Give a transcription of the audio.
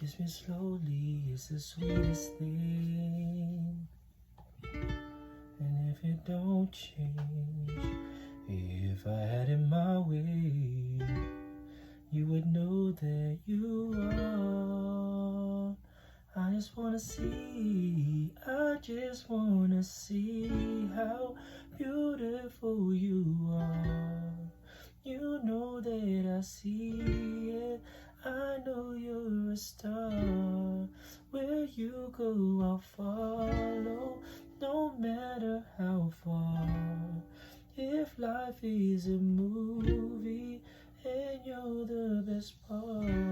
Kiss me slowly, it's the sweetest thing. And if it don't change, if I had it my way, you would know that you are. I just wanna see how beautiful you are. You know that I see it, I know you're a star. Where you go, I'll follow, no matter how far. If life is a movie and you're the best part,